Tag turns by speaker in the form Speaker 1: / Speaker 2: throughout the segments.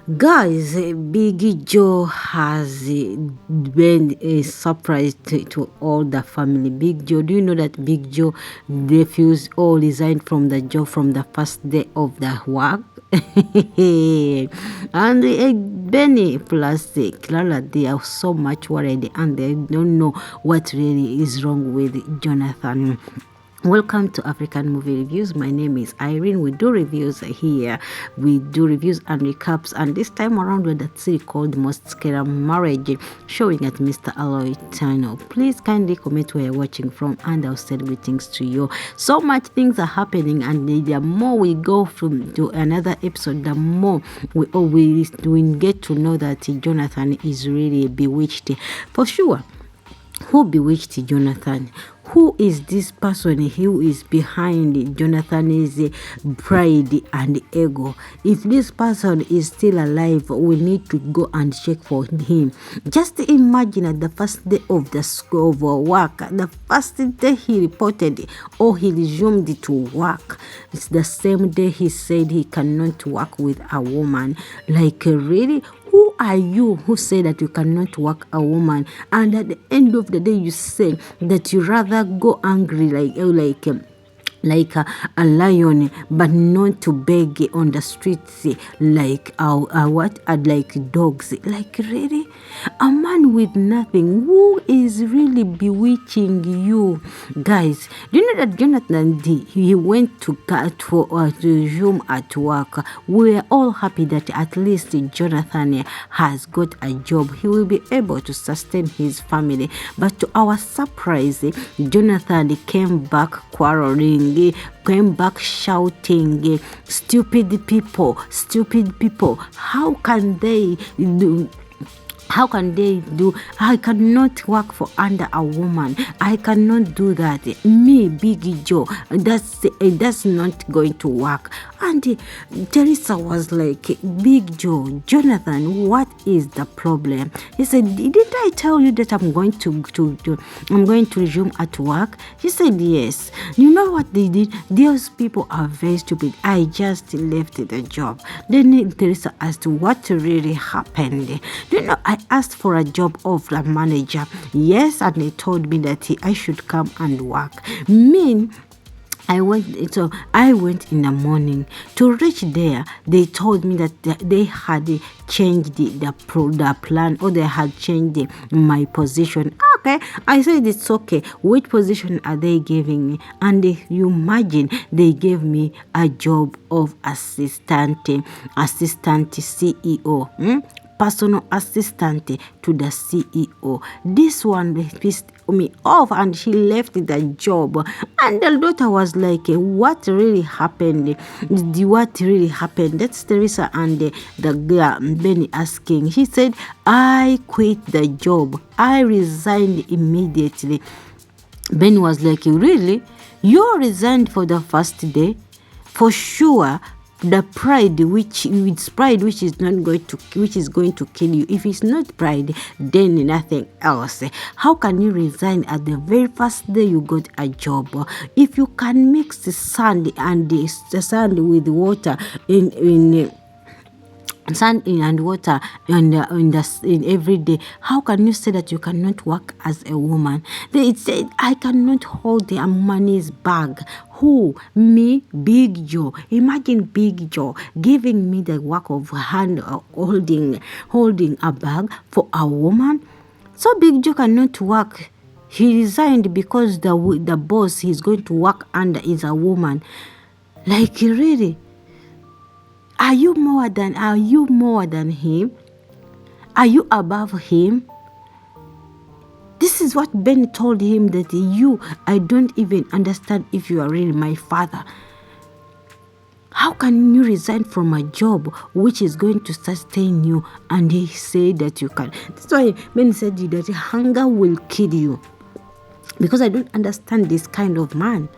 Speaker 1: Guys, Big Joe has been a surprise to all the family. Big Joe, do you know that Big Joe refused or resigned from the job from the first day of the work? And Benny plus Clara, they are so much worried and they don't know what really is wrong with Jonathan. Welcome to African Movie Reviews. My name is Irene. We do reviews here. We do reviews and recaps. And this time around, we're at series called Most Scary Marriage, showing at Mr ALOY channel. Please kindly comment where you're watching from, and I'll send greetings to you. So much things are happening, and the more we go to another episode, the more we get to know that Jonathan is really bewitched. For sure. Who bewitched Jonathan? Who is this person who is behind Jonathan's pride and ego? If this person is still alive, we need to go and check for him. Just imagine at the first day of the school of work, the first day he reported or he resumed to work, it's the same day he said he cannot work with a woman. Like, really? Who are you who say that you cannot work a woman, and at the end of the day you say that you rather go angry like a lion, but not to beg on the streets like like dogs? Like, really? A man with nothing, who is really bewitching you? Guys, do you know that Jonathan D, he went to resume at work? We're all happy that at least Jonathan has got a job. He will be able to sustain his family. But to our surprise, Jonathan came back quarreling, came back shouting, stupid people. How can they do? I cannot work for under a woman. I cannot do that. Me, Big Joe, that's not going to work. And Teresa was like, Big Joe, Jonathan, what is the problem? He said, didn't I tell you that I'm going to resume at work? He said, yes. You know what they did? Those people are very stupid. I just left the job. Then Teresa asked what really happened. Do you know, I asked for a job of a manager. Yes, and they told me that I should come and work. I went in the morning. To reach there, they told me that they had changed the plan, or they had changed my position. Okay, I said it's okay. Which position are they giving me? And you imagine they gave me a job of assistant CEO. Personal assistant to the CEO. This one pissed me off, and she left the job. And the daughter was like, what really happened? What really happened? That's Teresa and the girl Benny asking. She said, I quit the job. I resigned immediately. Benny was like, really? You resigned for the first day? For sure. The pride which is going to kill you. If it's not pride, then nothing else. How can you resign at the very first day you got a job? If you can mix the sand and the sand with water in sand and water in every day, how can you say that you cannot work as a woman? They said, I cannot hold the money's bag. Who? Me, Big Joe. Imagine Big Joe giving me the work of hand holding a bag for a woman. So Big Joe cannot work. He resigned because the boss he's going to work under is a woman. Like, really? Are you more than him? Are you above him? This is what Ben told him, that I don't even understand if you are really my father. How can you resign from a job which is going to sustain you? And he said that you can. That's why Ben said that hunger will kill you. Because I don't understand this kind of man.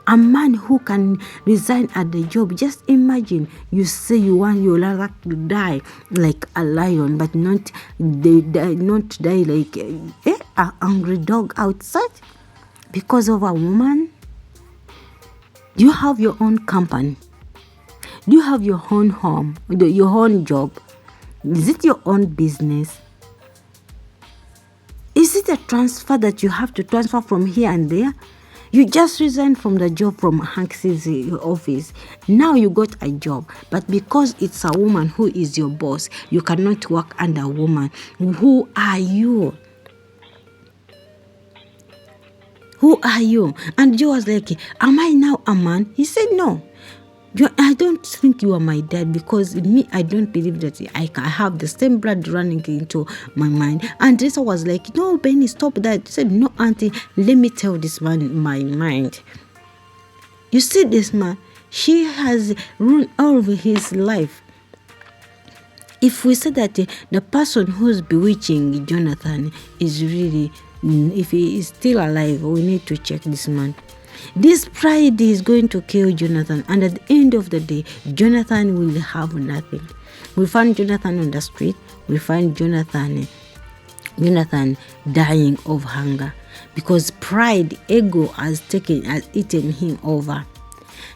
Speaker 1: A man who can resign at the job. Just imagine, you say you rather to die like a lion, but not die like an angry dog outside because of a woman. You have your own company. Do you have your own home, your own job? Is it your own business? Is it a transfer that you have to transfer from here and there? You just resigned from the job from Hank's office. Now you got a job, but because it's a woman who is your boss, you cannot work under a woman. Who are you? Who are you? And Joe was like, am I now a man? He said, no. I don't think you are my dad, because me, I don't believe that I can have the same blood running into my mind. And Teresa was like, no, Benny, stop that. She said, no, auntie, let me tell this man my mind. You see this man, she has ruined all of his life. If we say that the person who's bewitching Jonathan is really, if he is still alive, we need to check this man. This pride is going to kill Jonathan, and at the end of the day, Jonathan will have nothing. We find Jonathan on the street. We find Jonathan dying of hunger, because pride, ego has eaten him over.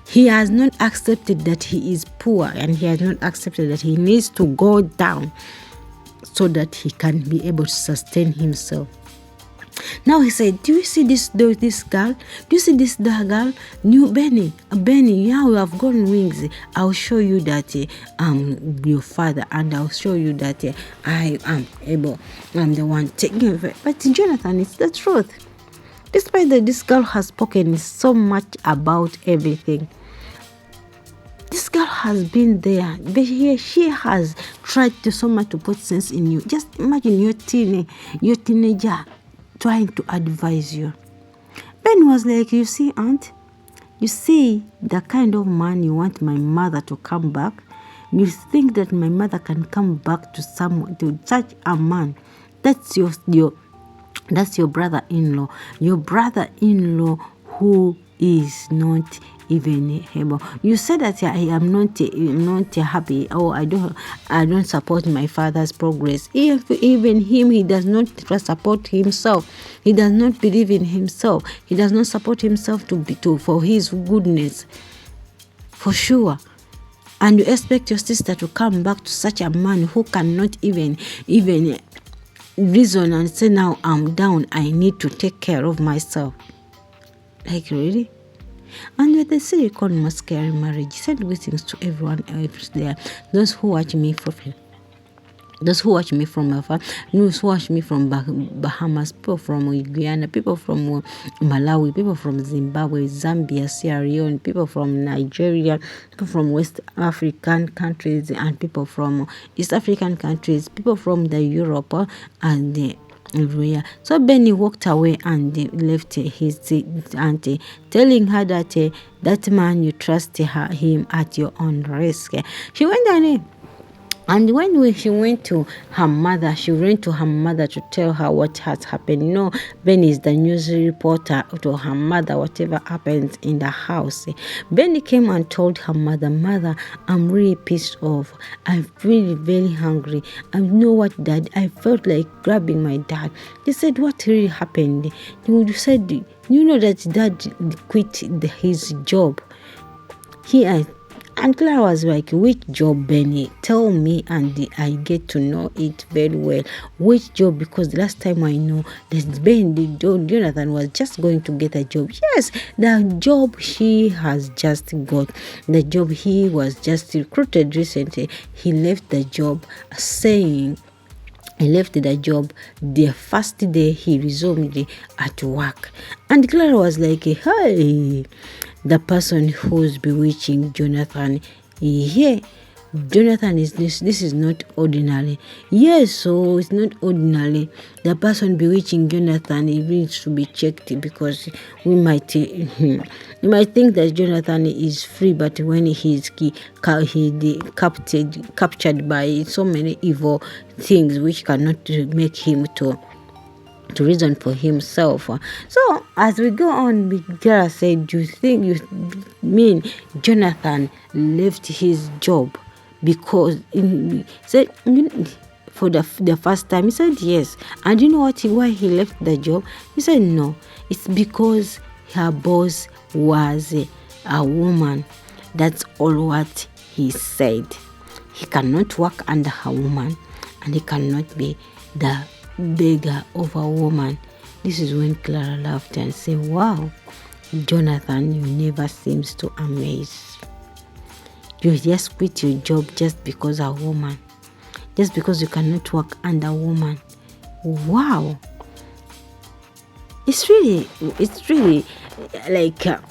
Speaker 1: He has not accepted that he is poor, and he has not accepted that he needs to go down so that he can be able to sustain himself. Now he said, do you see this girl? Do you see this girl? New Benny, yeah, we have got wings. I'll show you that your father, and I'll show you that I am able. I'm the one taking it. But Jonathan, it's the truth. Despite that this girl has spoken so much about everything, this girl has been there, but she has tried so much to put sense in you. Just imagine your teenager trying to advise you. Ben was like, you see, aunt, you see the kind of man you want my mother to come back. You think that my mother can come back to such a man. That's your brother-in-law. Your brother-in-law who is not even able. You said that I am not happy, or I don't support my father's progress. Even him, he does not support himself. He does not believe in himself. He does not support himself for his goodness, for sure. And you expect your sister to come back to such a man who cannot even reason and say, now I'm down, I need to take care of myself. Like, really? And with the Serie called Mascara Marriage, send greetings to everyone else there. Those who watch me from afar, those who watch me from Bahamas, people from Guyana, people from Malawi, people from Zimbabwe, Zambia, Sierra Leone, people from Nigeria, people from West African countries, and people from East African countries, people from the Europe and everywhere. So Benny walked away and left his auntie, telling her that that man, you trust him at your own risk. She went on. And when she went to her mother, she ran to her mother to tell her what has happened. No, Benny is the news reporter to her mother, whatever happens in the house. Benny came and told her mother, Mother, I'm really pissed off. I'm really very hungry. I know what, Dad? I felt like grabbing my dad. He said, what really happened? You said, you know that Dad quit his job. And Clara was like, which job, Benny? Tell me, and I get to know it very well. Which job? Because the last time I know that Jonathan was just going to get a job. Yes, the job she has just got. The job he was just recruited recently. He left the job saying, he left the job the first day he resumed at work. And Clara was like, hey, the person who's bewitching Jonathan, yeah, Jonathan is this is not ordinary. Yes, so it's not ordinary. The person bewitching Jonathan, it needs to be checked, because we might think that Jonathan is free, but when he's captured by so many evil things which cannot make him to reason for himself. So as we go on, Clara said, do you think you mean Jonathan left his job because he said for the first time? He said yes. And you know why he left the job? He said no, it's because her boss was a woman. That's all what he said he cannot work under a woman and he cannot be the beggar of a woman. This is when Clara laughed and said, wow, Jonathan, you never seems to amaze. You just quit your job just because a woman, just because you cannot work under a woman. Wow. It's really like, how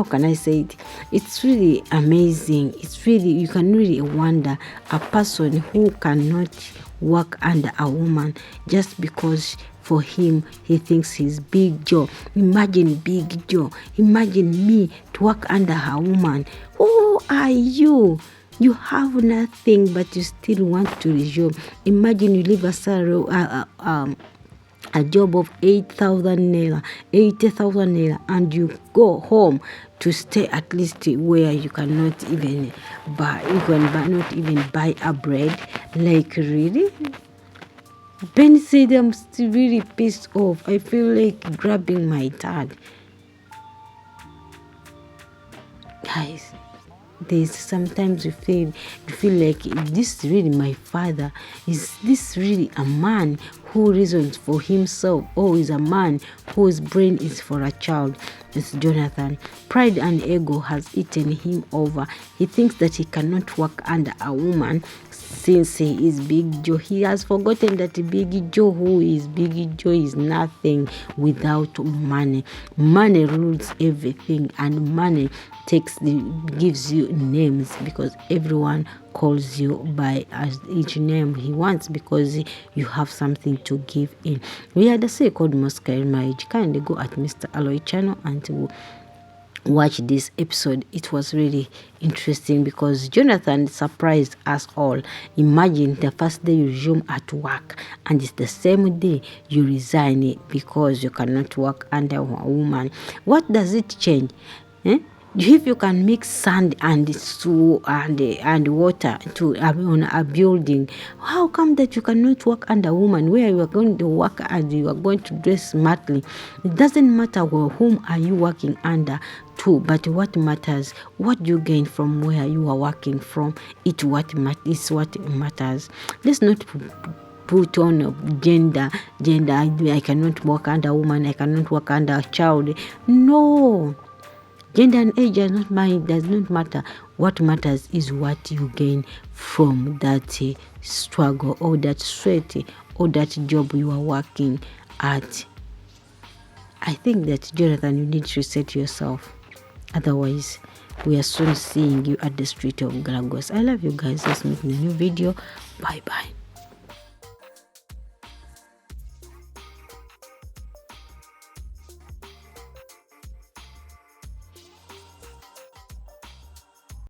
Speaker 1: can I say it? It's really amazing. It's really, you can really wonder a person who cannot work under a woman just because for him, he thinks he's Big Joe. Imagine Big Joe. Imagine me to work under a woman. Who are you? You have nothing, but you still want to resume. Imagine you leave a job of 8,000 naira, 80,000 naira, and you go home to stay at least where you cannot even buy, not even buy a bread. Like, really? Ben said, I'm still really pissed off. I feel like grabbing my dad. Guys, there's sometimes you feel like, is this really my father? Is this really a man who reasons for himself, or is a man whose brain is for a child? It's Jonathan. Pride and ego has eaten him over. He thinks that he cannot work under a woman since he is Big Joe. He has forgotten that Big Joe, who is Big Joe, is nothing without money. Money rules everything, and money gives you names, because everyone calls you by each name he wants, because you have something to give in. We had a say called Moscow Marriage. Kindly go at Mr ALOY channel and to watch this episode. It was really interesting because Jonathan surprised us all. Imagine the first day you resume at work and it's the same day you resign because you cannot work under a woman. What does it change? If you can mix sand and water to on a building, how come that you cannot work under a woman, where you are going to work and you are going to dress smartly? It doesn't matter whom are you working under to, but what matters, what you gain from where you are working from, is what matters. Let's not put on gender. I cannot work under a woman, I cannot work under a child. No. Gender and age does not matter. What matters is what you gain from that struggle, or that sweat, or that job you are working at. I think that, Jonathan, you need to reset yourself. Otherwise, we are soon seeing you at the street of Galagos. I love you guys. Let's meet in a new video. Bye-bye.